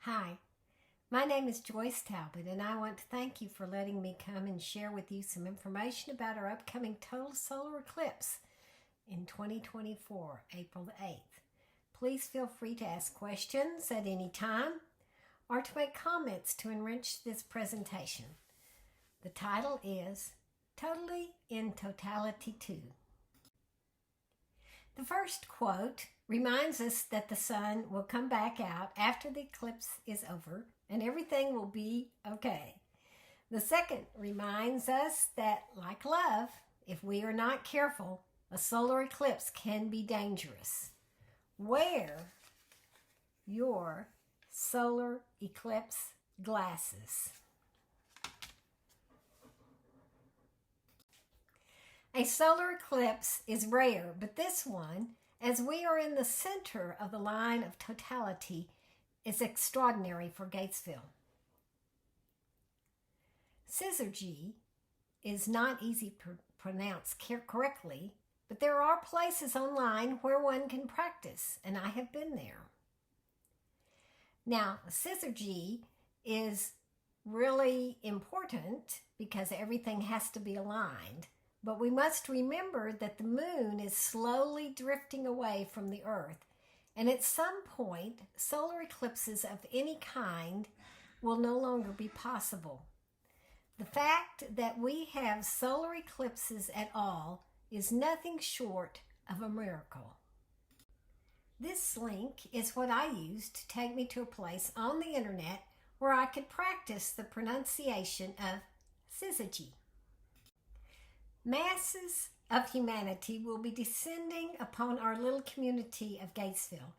Hi, my name is Joyce Talbot, and I want to thank you for letting me come and share with you some information about our upcoming total solar eclipse in 2024, April the 8th. Please feel free to ask questions at any time or to make comments to enrich this presentation. The title is Totally in Totality II. The first quote reminds us that the sun will come back out after the eclipse is over and everything will be okay. The second reminds us that, like love, if we are not careful, a solar eclipse can be dangerous. Wear your solar eclipse glasses. A solar eclipse is rare, but this one, as we are in the center of the line of totality, is extraordinary for Gatesville. Syzygy is not easy to pronounce correctly, but there are places online where one can practice, and I have been there. Now, Syzygy is really important because everything has to be aligned. But we must remember that the moon is slowly drifting away from the earth, and at some point, solar eclipses of any kind will no longer be possible. The fact that we have solar eclipses at all is nothing short of a miracle. This link is what I used to take me to a place on the internet where I could practice the pronunciation of Syzygy. Masses of humanity will be descending upon our little community of Gatesville.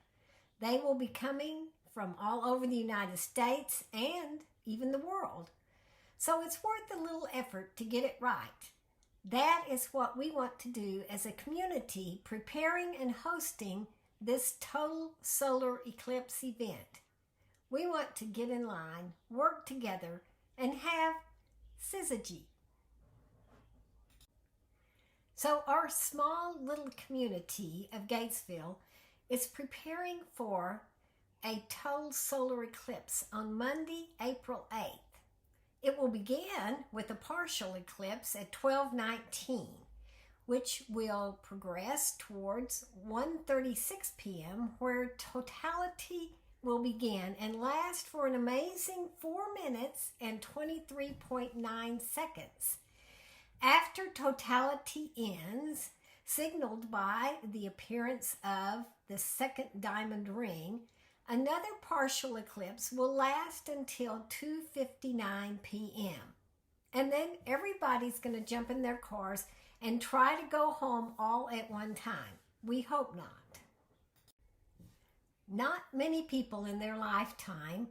They will be coming from all over the United States and even the world. So it's worth a little effort to get it right. That is what we want to do as a community preparing and hosting this total solar eclipse event. We want to get in line, work together, and have Syzygy. So our small little community of Gatesville is preparing for a total solar eclipse on Monday, April 8th. It will begin with a partial eclipse at 12:19, which will progress towards 1:36 p.m., where totality will begin and last for an amazing 4 minutes and 23.9 seconds. After totality ends, signaled by the appearance of the second diamond ring, another partial eclipse will last until 2:59 p.m. And then everybody's going to jump in their cars and try to go home all at one time. We hope not. Not many people in their lifetime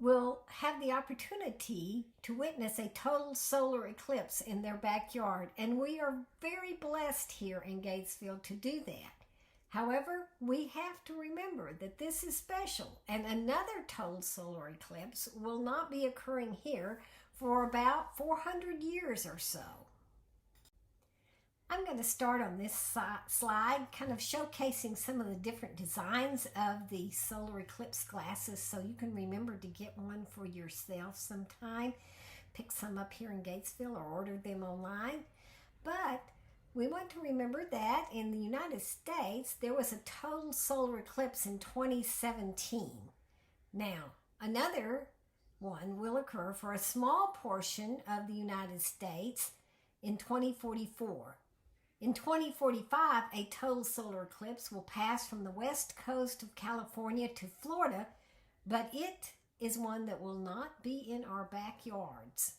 will have the opportunity to witness a total solar eclipse in their backyard, and we are very blessed here in Gatesville to do that. However, we have to remember that this is special, and another total solar eclipse will not be occurring here for about 400 years or so. I'm going to start on this slide, kind of showcasing some of the different designs of the solar eclipse glasses so you can remember to get one for yourself sometime. Pick some up here in Gatesville or order them online. But we want to remember that in the United States, there was a total solar eclipse in 2017. Now, another one will occur for a small portion of the United States in 2044. In 2045, a total solar eclipse will pass from the west coast of California to Florida, but it is one that will not be in our backyards.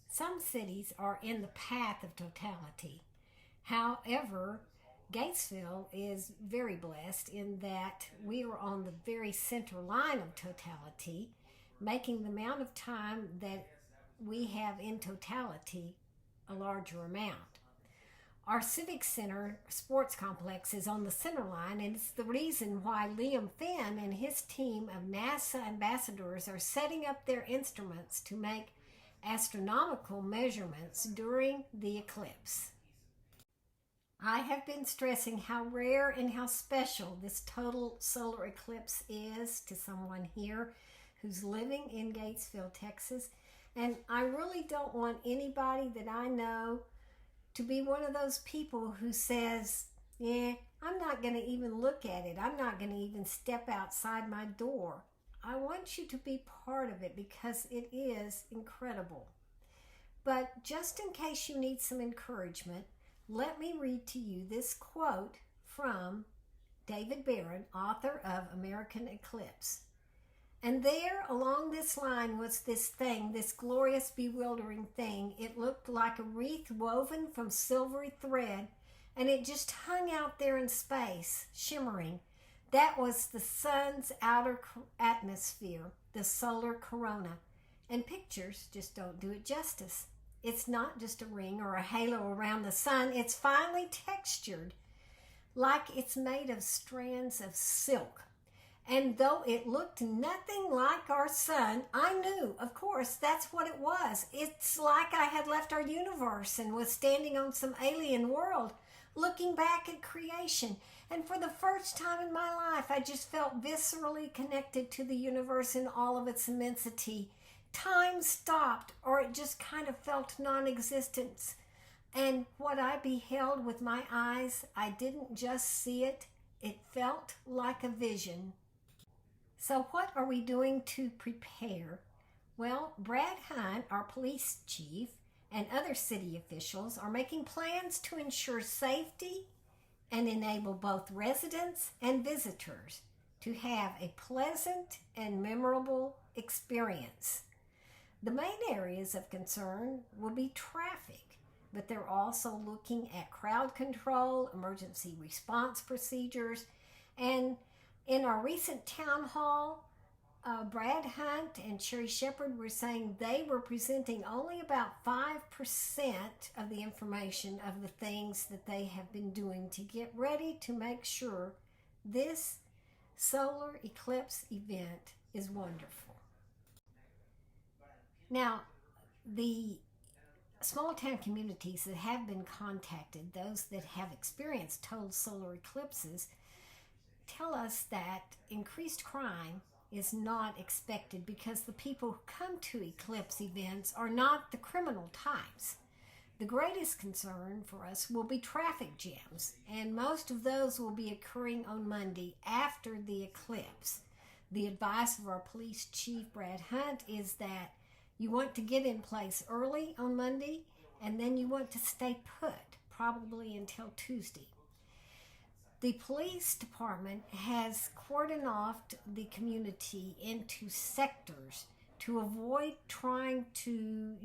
Some cities are in the path of totality. However, Gatesville is very blessed in that we are on the very center line of totality, making the amount of time that we have in totality a larger amount. Our Civic Center sports complex is on the center line, and it's the reason why Liam Finn and his team of NASA ambassadors are setting up their instruments to make astronomical measurements during the eclipse. I have been stressing how rare and how special this total solar eclipse is to someone here who's living in Gatesville, Texas. And I really don't want anybody that I know to be one of those people who says, yeah, I'm not going to even look at it. I'm not going to even step outside my door. I want you to be part of it because it is incredible. But just in case you need some encouragement, let me read to you this quote from David Barron, author of American Eclipse. And there, along this line, was this thing, this glorious, bewildering thing. It looked like a wreath woven from silvery thread, and it just hung out there in space, shimmering. That was the sun's outer atmosphere, the solar corona. And pictures just don't do it justice. It's not just a ring or a halo around the sun. It's finely textured, like it's made of strands of silk. And though it looked nothing like our sun, I knew, of course, that's what it was. It's like I had left our universe and was standing on some alien world, looking back at creation. And for the first time in my life, I just felt viscerally connected to the universe in all of its immensity. Time stopped, or it just kind of felt non-existent. And what I beheld with my eyes, I didn't just see it, it felt like a vision. So what are we doing to prepare? Well, Brad Hunt, our police chief, and other city officials are making plans to ensure safety and enable both residents and visitors to have a pleasant and memorable experience. The main areas of concern will be traffic, but they're also looking at crowd control, emergency response procedures, and in our recent town hall, Brad Hunt and Sherry Shepard were saying they were presenting only about 5% of the information of the things that they have been doing to get ready to make sure this solar eclipse event is wonderful. Now, the small town communities that have been contacted, those that have experienced total solar eclipses, tell us that increased crime is not expected because the people who come to eclipse events are not the criminal types. The greatest concern for us will be traffic jams, and most of those will be occurring on Monday after the eclipse. The advice of our police chief, Brad Hunt, is that you want to get in place early on Monday, and then you want to stay put, probably until Tuesday. The police department has cordoned off the community into sectors to avoid trying to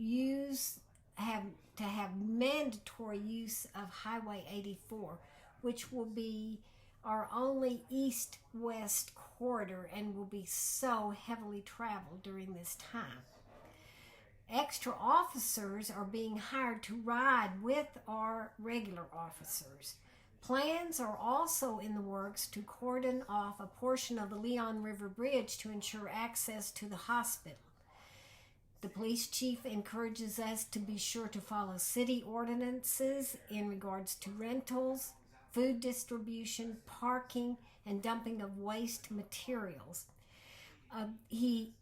have mandatory use of Highway 84, which will be our only east-west corridor and will be so heavily traveled during this time. Extra officers are being hired to ride with our regular officers. Plans are also in the works to cordon off a portion of the Leon River Bridge to ensure access to the hospital. The police chief encourages us to be sure to follow city ordinances in regards to rentals, food distribution, parking, and dumping of waste materials. He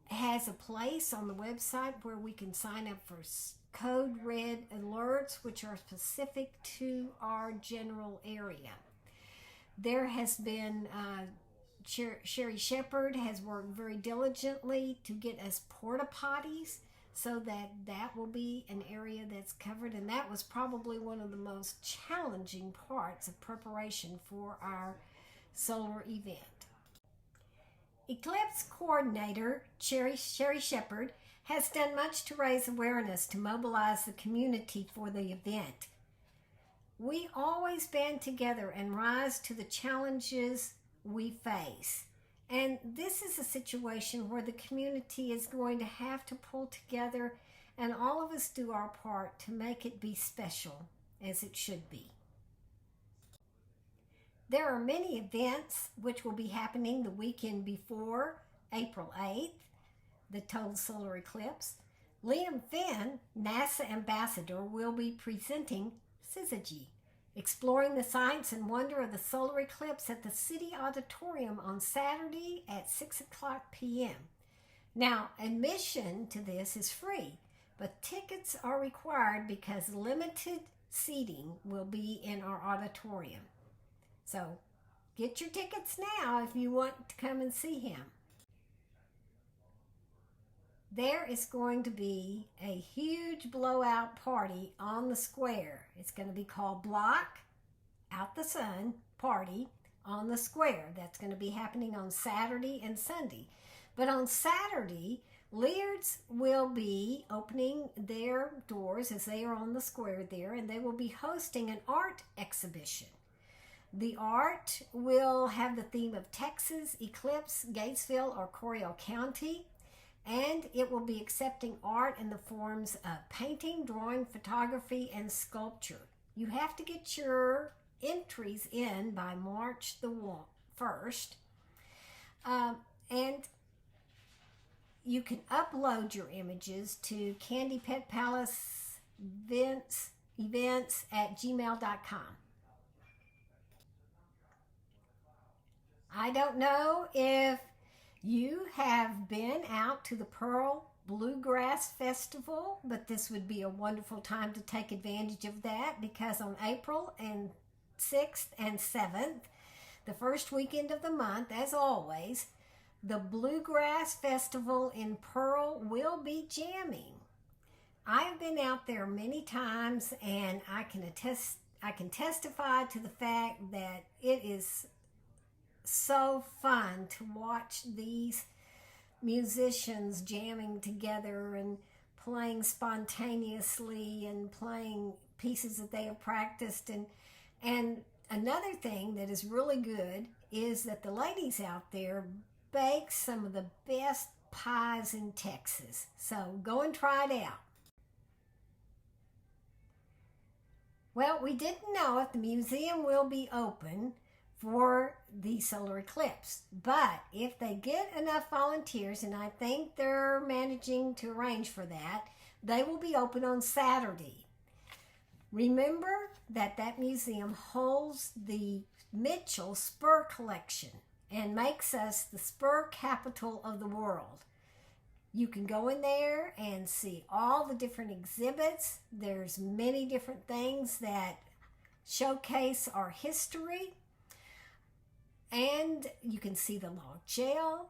has a place on the website where we can sign up for code red alerts, which are specific to our general area. There has been Sherry Shepard has worked very diligently to get us porta potties so that will be an area that's covered, and that was probably one of the most challenging parts of preparation for our solar event. Eclipse coordinator Sherry Shepard has done much to raise awareness to mobilize the community for the event. We always band together and rise to the challenges we face. And this is a situation where the community is going to have to pull together and all of us do our part to make it be special as it should be. There are many events which will be happening the weekend before April 8th, the total solar eclipse. Liam Finn, NASA ambassador, will be presenting syzygy, exploring the sights and wonder of the solar eclipse at the City Auditorium on Saturday at 6 o'clock p.m. Now, admission to this is free, but tickets are required because limited seating will be in our auditorium. So, get your tickets now if you want to come and see him. There is going to be a huge blowout party on the square. It's going to be called Block Out the Sun Party on the Square. That's going to be happening on Saturday and Sunday. But on Saturday, Lear's will be opening their doors as they are on the square there, and they will be hosting an art exhibition. The art will have the theme of Texas, Eclipse, Gatesville, or Coryell County. And it will be accepting art in the forms of painting, drawing, photography, and sculpture. You have to get your entries in by March the 1st. And you can upload your images to Candy Pet Palace events at gmail.com. I don't know if you have been out to the Pearl Bluegrass Festival, but this would be a wonderful time to take advantage of that, because on April 6th and 7th, the first weekend of the month, as always, the Bluegrass Festival in Pearl will be jamming. I have been out there many times, and I can testify to the fact that it is so fun to watch these musicians jamming together and playing spontaneously and playing pieces that they have practiced. And another thing that is really good is that the ladies out there bake some of the best pies in Texas. So go and try it out. Well, we didn't know if the museum will be open for the solar eclipse, but if they get enough volunteers, and I think they're managing to arrange for that, they will be open on Saturday. Remember that that museum holds the Mitchell Spur collection and makes us the spur capital of the world. You can go in there and see all the different exhibits. There's many different things that showcase our history. And you can see the log jail.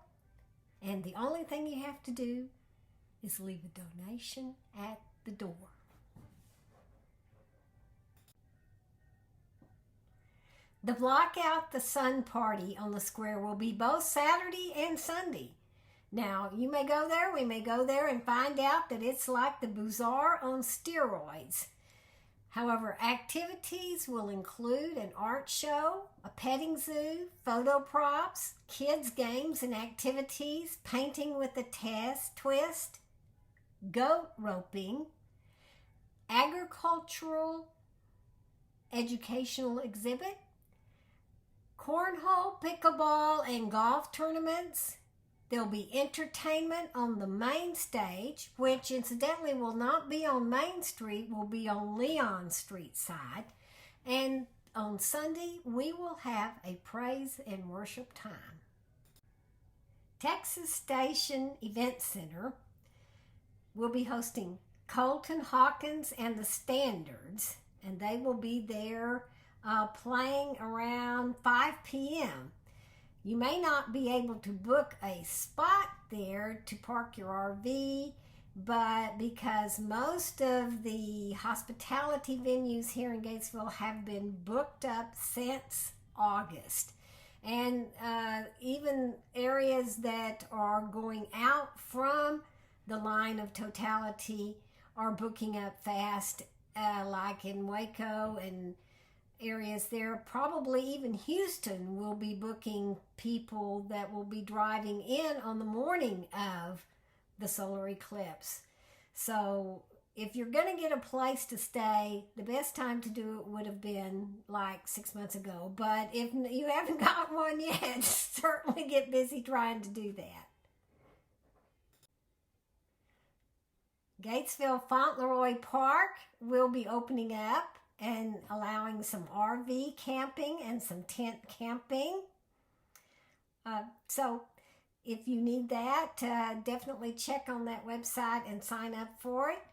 And the only thing you have to do is leave a donation at the door. The Block Out the Sun party on the square will be both Saturday and Sunday. Now, you may go there, we may go there and find out that it's like the bazaar on steroids. However, activities will include an art show, a petting zoo, photo props, kids' games and activities, painting with a twist, goat roping, agricultural educational exhibit, cornhole, pickleball, and golf tournaments. There'll be entertainment on the main stage, which incidentally will not be on Main Street, will be on Leon Street side. And on Sunday, we will have a praise and worship time. Texas Station Event Center will be hosting Colton Hawkins and the Standards, and they will be there playing around 5 p.m. You may not be able to book a spot there to park your RV, but because most of the hospitality venues here in Gatesville have been booked up since August, and even areas that are going out from the line of Totality are booking up fast, like in Waco and areas there. Probably even Houston will be booking people that will be driving in on the morning of the solar eclipse. So if you're going to get a place to stay, the best time to do it would have been like 6 months ago. But if you haven't got one yet, certainly get busy trying to do that. Gatesville Fauntleroy Park will be opening up and allowing some RV camping and some tent camping. So if you need that, definitely check on that website and sign up for it.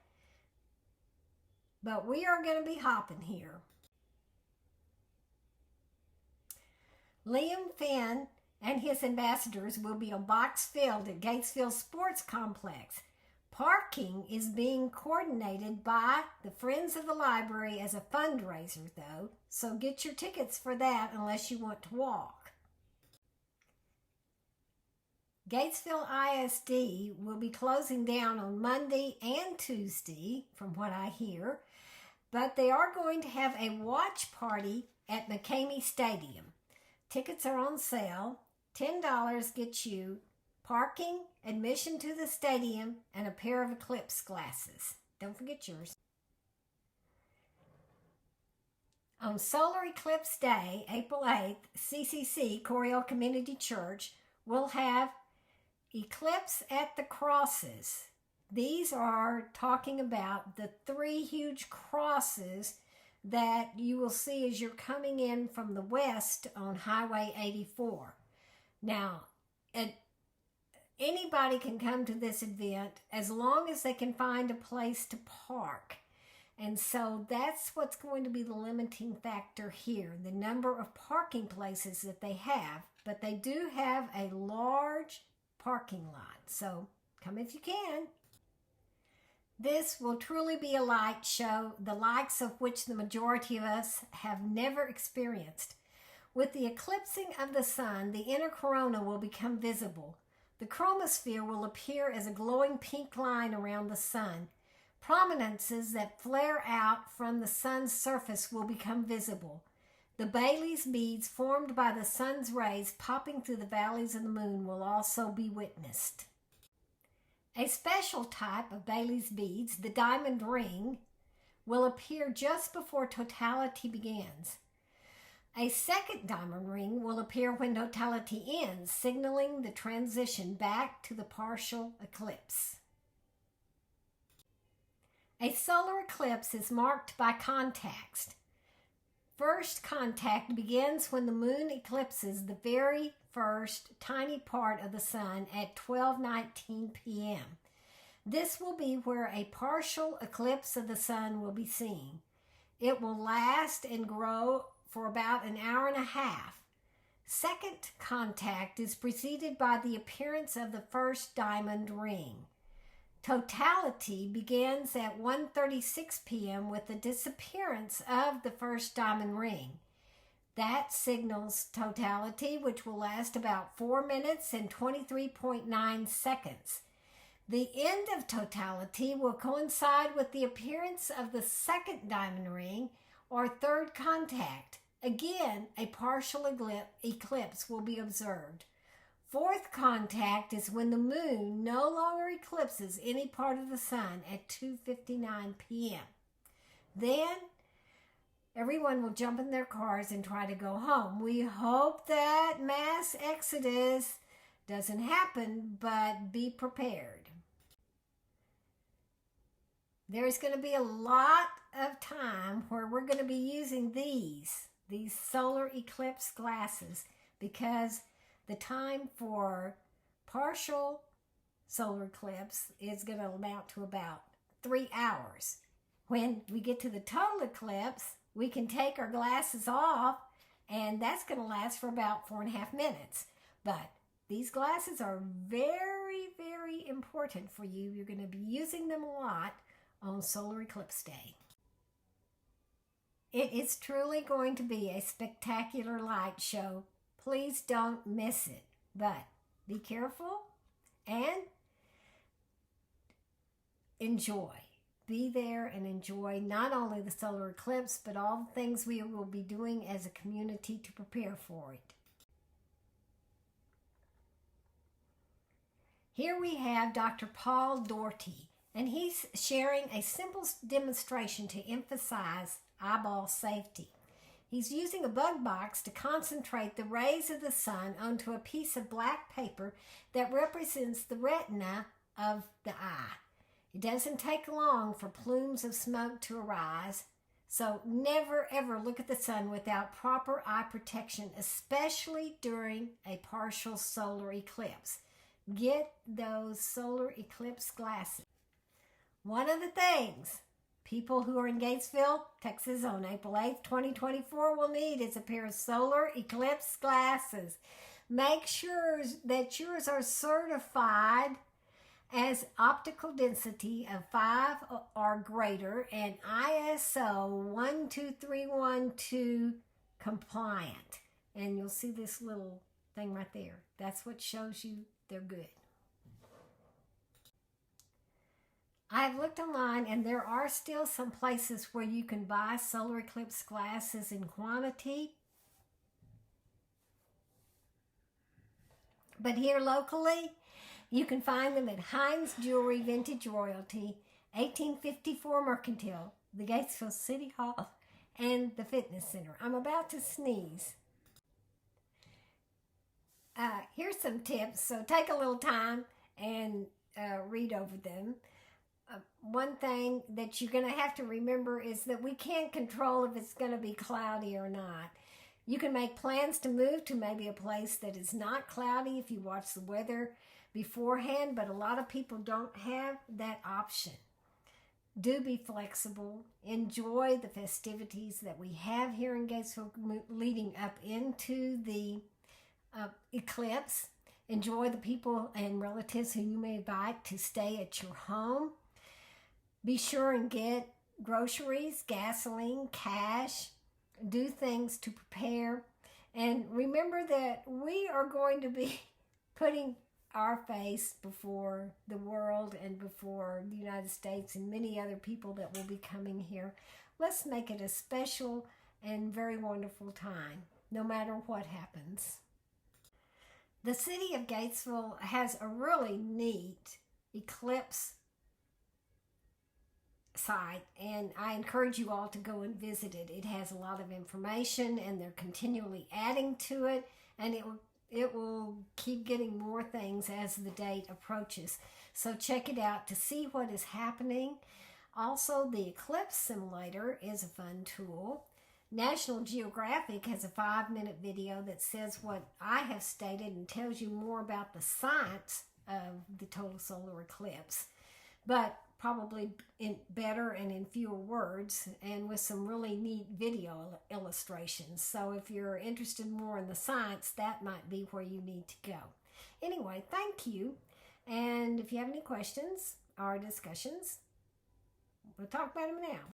But we are going to be hopping here. Liam Finn and his ambassadors will be on box field at Gatesville Sports Complex. Parking is being coordinated by the Friends of the Library as a fundraiser, though, so get your tickets for that unless you want to walk. Gatesville ISD will be closing down on Monday and Tuesday, from what I hear, but they are going to have a watch party at McCamey Stadium. Tickets are on sale. $10 gets you parking, admission to the stadium, and a pair of Eclipse glasses. Don't forget yours. On Solar Eclipse Day, April 8th, CCC, Coryell Community Church, will have Eclipse at the Crosses. These are talking about the 3 huge crosses that you will see as you're coming in from the west on Highway 84. Now, anybody can come to this event as long as they can find a place to park. And so that's what's going to be the limiting factor here, the number of parking places that they have. But they do have a large parking lot, so come if you can. This will truly be a light show, the likes of which the majority of us have never experienced. With the eclipsing of the sun, the inner corona will become visible. The chromosphere will appear as a glowing pink line around the sun. Prominences that flare out from the sun's surface will become visible. The Bailey's beads formed by the sun's rays popping through the valleys of the moon will also be witnessed. A special type of Bailey's beads, the diamond ring, will appear just before totality begins. A second diamond ring will appear when totality ends, signaling the transition back to the partial eclipse. A solar eclipse is marked by contacts. First contact begins when the moon eclipses the very first tiny part of the sun at 12:19 p.m. This will be where a partial eclipse of the sun will be seen. It will last and grow for about an hour and a half. Second contact is preceded by the appearance of the first diamond ring. Totality begins at 1:36 p.m. with the disappearance of the first diamond ring. That signals totality, which will last about 4 minutes and 23.9 seconds. The end of totality will coincide with the appearance of the second diamond ring or third contact. Again, a partial eclipse will be observed. Fourth contact is when the moon no longer eclipses any part of the sun at 2:59 p.m. Then everyone will jump in their cars and try to go home. We hope that mass exodus doesn't happen, but be prepared. There's going to be a lot of time where we're going to be using these solar eclipse glasses, because the time for partial solar eclipse is going to amount to about 3 hours. When we get to the total eclipse, we can take our glasses off, and that's going to last for about 4.5 minutes. But these glasses are very, very important for you. You're going to be using them a lot on Solar Eclipse Day. It is truly going to be a spectacular light show. Please don't miss it. But be careful and enjoy. Be there and enjoy not only the solar eclipse, but all the things we will be doing as a community to prepare for it. Here we have Dr. Paul Doherty, and he's sharing a simple demonstration to emphasize eyeball safety. He's using a bug box to concentrate the rays of the sun onto a piece of black paper that represents the retina of the eye. It doesn't take long for plumes of smoke to arise, So never ever look at the sun without proper eye protection, especially during a partial solar eclipse. Get those solar eclipse glasses. One of the things people who are in Gatesville, Texas on April 8th, 2024 will need is a pair of solar eclipse glasses. Make sure that yours are certified as optical density of 5 or greater and ISO 12312 compliant. And you'll see this little thing right there. That's what shows you they're good. I've looked online and there are still some places where you can buy solar eclipse glasses in quantity. But here locally, you can find them at Hines Jewelry Vintage Royalty, 1854 Mercantile, the Gatesville City Hall, and the Fitness Center. I'm about to sneeze. Here's some tips, so take a little time and read over them. One thing that you're going to have to remember is that we can't control if it's going to be cloudy or not. You can make plans to move to maybe a place that is not cloudy if you watch the weather beforehand, but a lot of people don't have that option. Do be flexible. Enjoy the festivities that we have here in Gatesville leading up into the eclipse. Enjoy the people and relatives who you may invite to stay at your home. Be sure and get groceries, gasoline, cash. Do things to prepare. And remember that we are going to be putting our face before the world and before the United States and many other people that will be coming here. Let's make it a special and very wonderful time, no matter what happens. The city of Gatesville has a really neat eclipse site, and I encourage you all to go and visit it. It has a lot of information and they're continually adding to it, and it will keep getting more things as the date approaches. So check it out to see what is happening. Also, the Eclipse Simulator is a fun tool. National Geographic has a 5-minute video that says what I have stated and tells you more about the science of the total solar eclipse, but probably better and in fewer words and with some really neat video illustrations. So if you're interested more in the science, that might be where you need to go. Anyway, thank you. And if you have any questions or discussions, we'll talk about them now.